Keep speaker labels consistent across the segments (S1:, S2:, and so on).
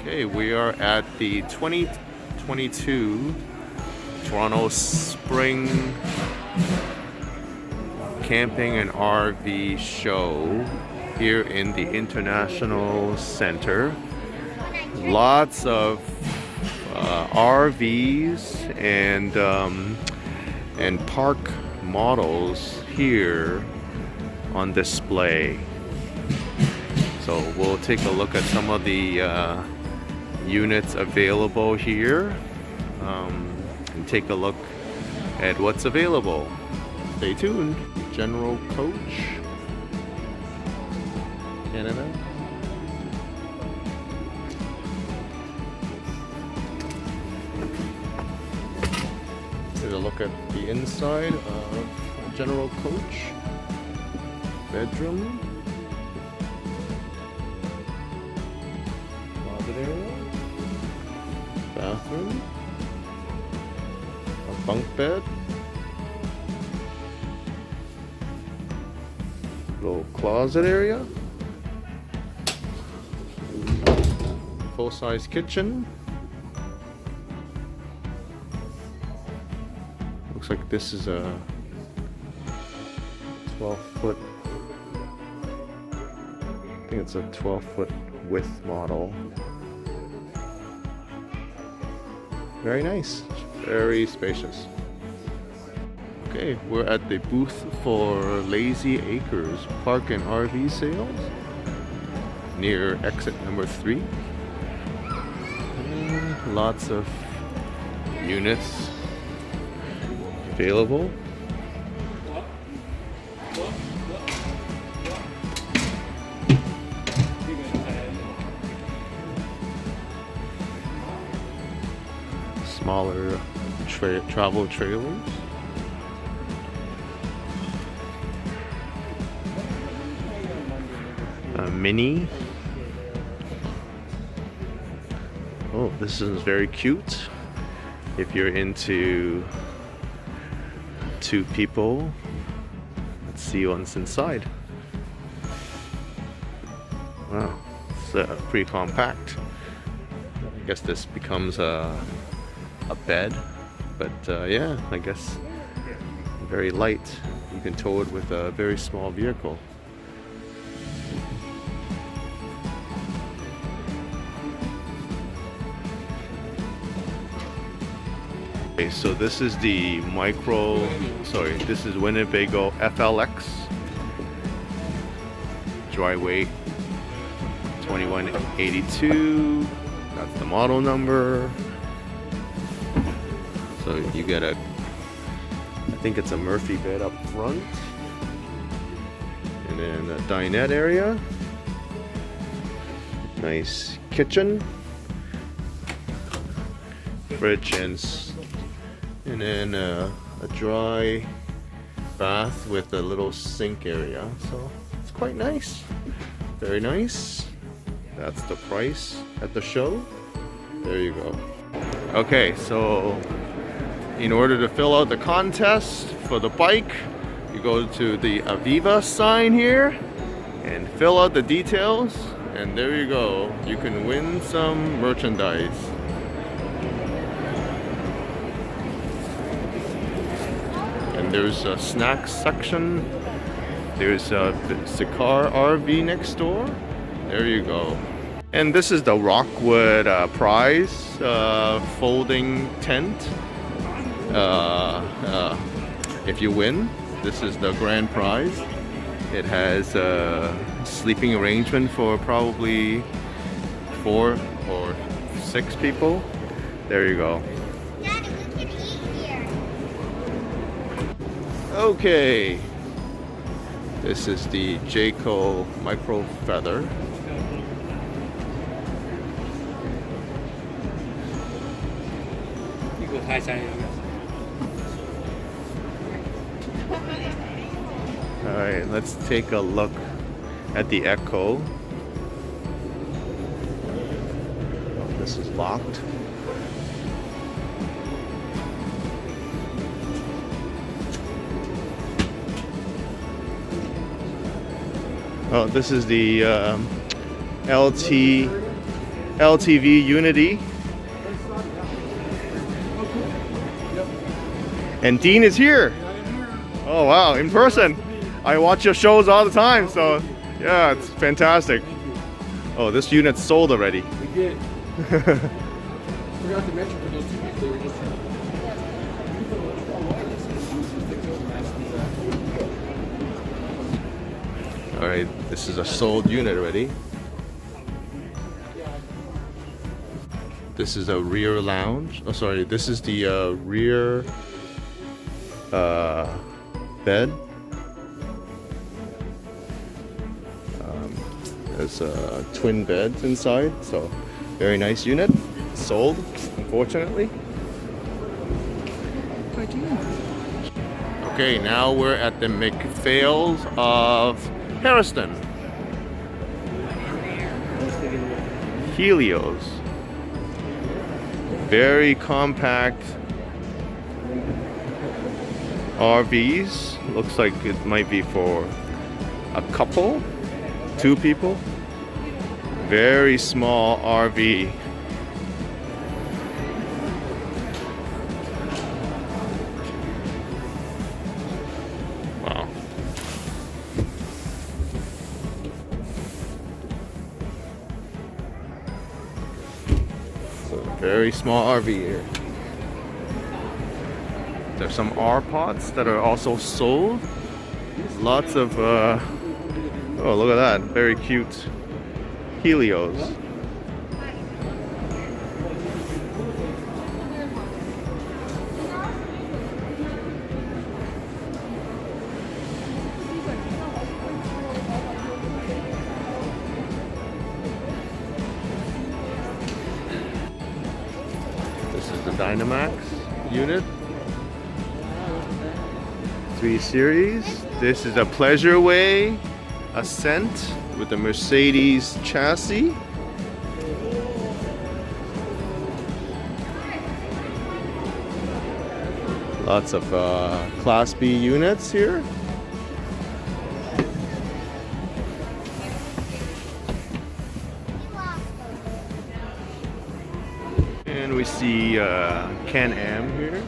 S1: Okay, we are at the 2022 Toronto Spring Camping and RV Show here in the International Center. Lots of RVs and park models here on display. So we'll take a look at some of the units available here and take a look at what's available. Stay tuned. General Coach, Canada. Here's a look at the inside of General Coach. Bedroom. Closet area. Bathroom. A bunk bed. Little closet area. Full-size kitchen. Looks like this is a 12-foot. I think it's a 12-foot width model. Very nice. Very spacious. Okay, we're at the booth for Layzee Acres Park and RV sales near exit number 3. And lots of units available. Smaller travel trailers. Mini. Oh, this is very cute. If you're into 2 people, let's see what's inside. Wow, it's pretty compact. I guess this becomes a bed, but yeah, I guess very light. You can tow it with a very small vehicle. Okay, so this is the this is Winnebago FLX. Dry weight 2182. That's the model number. So you get I think it's a Murphy bed up front. And then a dinette area. Nice kitchen. Fridge and then a dry bath with a little sink area. So it's quite nice. Very nice. That's the price at the show. There you go. Okay, so in order to fill out the contest for the bike, you go to the Aviva sign here and fill out the details, and there you go. You can win some merchandise. And there's a snacks section. There's a Sicar RV next door. There you go. And this is the Rockwood prize folding tent. If you win, this is the grand prize. It has a sleeping arrangement for probably 4 or 6 people. There you go.
S2: Daddy, we can eat here.
S1: Okay. This is the Jayco Micro Feather. Alright, let's take a look at the Echo. This is locked. Oh, this is the LTV Unity. And Dean is here. Oh wow, in person. I watch your shows all the time, so yeah, it's fantastic. Oh, this unit's sold already.
S3: We did. Forgot to mention for those two people, they were just.
S1: All right, this is a sold unit already. This is a rear lounge. Oh, sorry, this is the rear bed. There's twin beds inside, so very nice unit. Sold, unfortunately. Okay, now we're at the McPhails of Harrison. Helios. Very compact RVs. Looks like it might be for a couple, 2 people. Very small RV. Wow. So very small RV here. There's some R pods that are also sold. Lots of oh, look at that, very cute Helios. This is the Dynamax unit. 3 Series. This is a Pleasureway Ascent with the Mercedes chassis. Lots of Class B units here. And we see Can-Am here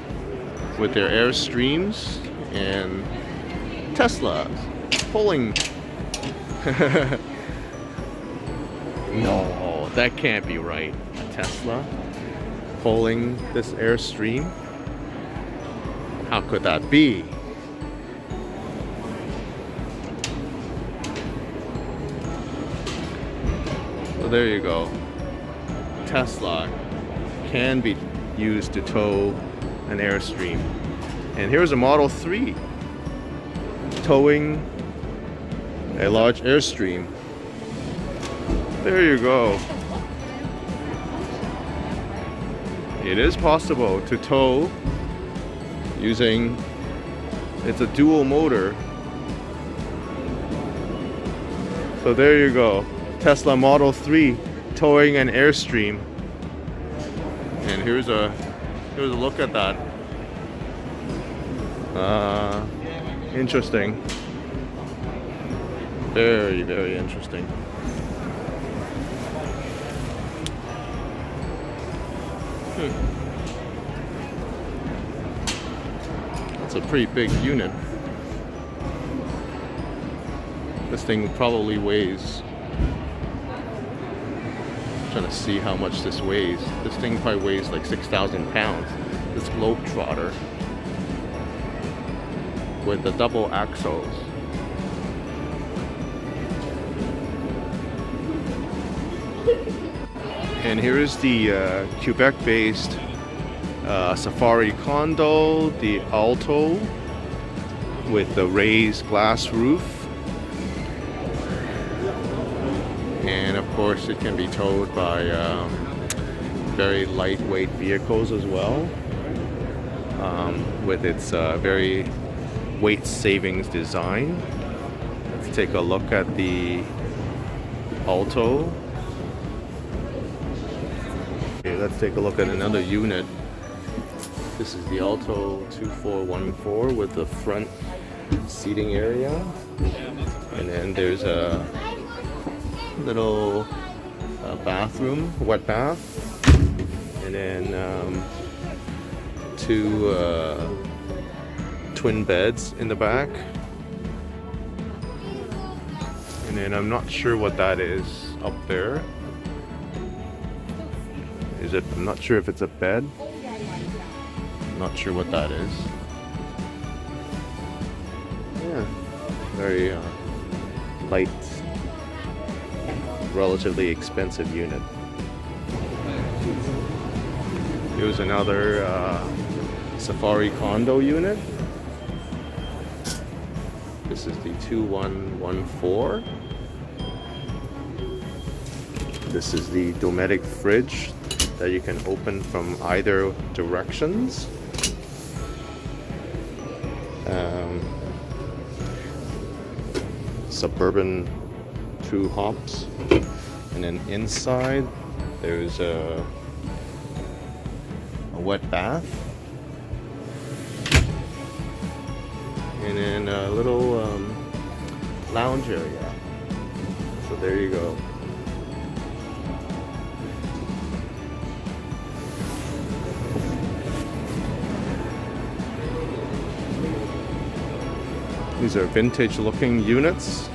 S1: with their Airstreams and Tesla pulling. No, that can't be right. A Tesla pulling this Airstream. How could that be? So there you go. Tesla can be used to tow an Airstream. And here's a Model 3 towing a large Airstream. There you go. It is possible to tow using, it's a dual motor. So there you go. Tesla Model 3 towing an Airstream. And here's a look at that. Interesting. Very, very interesting. That's a pretty big unit. This thing probably weighs, I'm trying to see how much this weighs. This thing probably weighs like 6,000 pounds. This Globetrotter with the double axles. And here is the Quebec-based Safari Condo, the Alto, with the raised glass roof. And of course it can be towed by very lightweight vehicles as well, with its very weight savings design. Let's take a look at the Alto. Okay, let's take a look at another unit. This is the Alto 2414 with the front seating area. And then there's a little a bathroom, wet bath, and then two twin beds in the back. And then I'm not sure what that is up there. Is it? I'm not sure if it's a bed. I'm not sure what that is. Yeah, very light, relatively expensive unit. Here's another Safari condo unit. This is the 2114. This is the Dometic fridge that you can open from either directions. Suburban 2 hops, and then inside there's a wet bath, and then a little lounge area. So there you go. These are vintage looking units.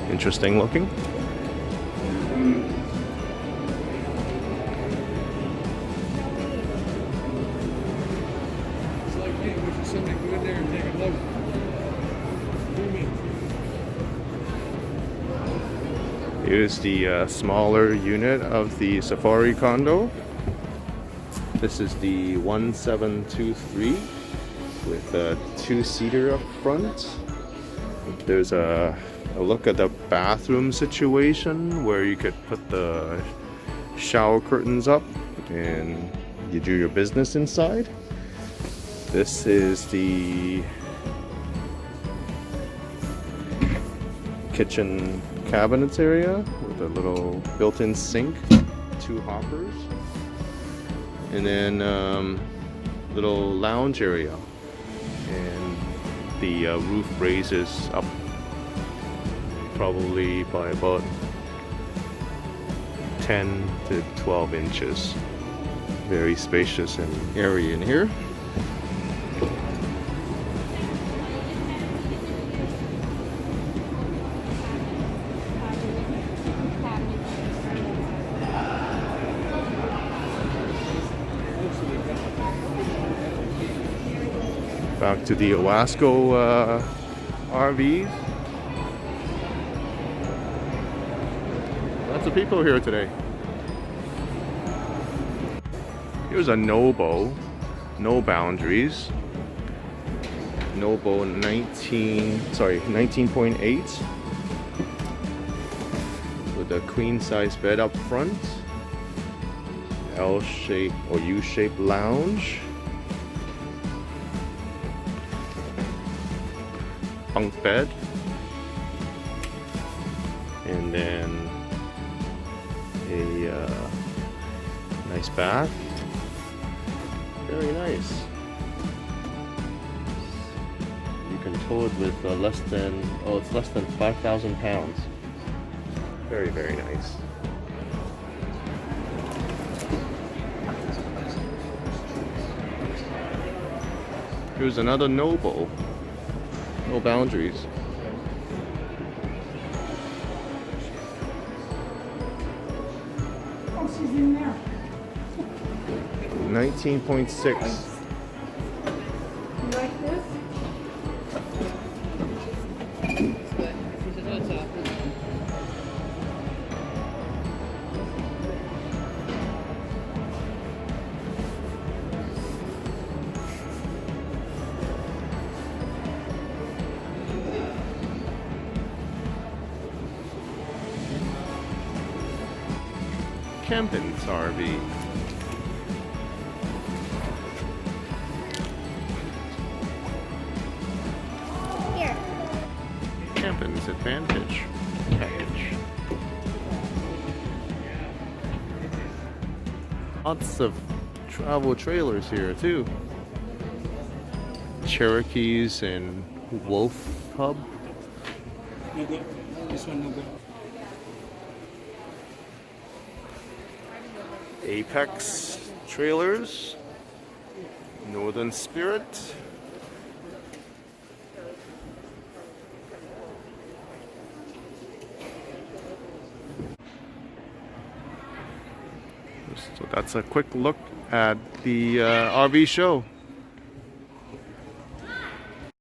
S1: Interesting looking.
S3: It's like, hey, we should send them in there and take a look.
S1: Here's the smaller unit of the Safari condo. This is the 1723 with a 2-seater up front. There's a look at the bathroom situation where you could put the shower curtains up and you do your business inside. This is the kitchen cabinets area with a little built-in sink, 2 hoppers. And then little lounge area, and the roof raises up probably by about 10 to 12 inches. Very spacious and airy in here. Back to the Owasco RVs. Lots of people here today. Here's a Nobo, no boundaries. Nobo 19.8 with a queen size bed up front, L-shaped or U-shaped lounge. Bunk bed, and then a nice bath. Very nice. You can tow it with less than 5,000 pounds. Very, very nice. Here's another Noble. No boundaries.
S4: Oh, she's in there.
S1: 19.6.
S4: You like this?
S1: Kempin's RV.
S2: Here.
S1: Kempin's Advantage package. Lots of travel trailers here too. Cherokees and Wolf Hub.
S3: This one no good.
S1: Apex Trailers, Northern Spirit. So that's a quick look at the RV show.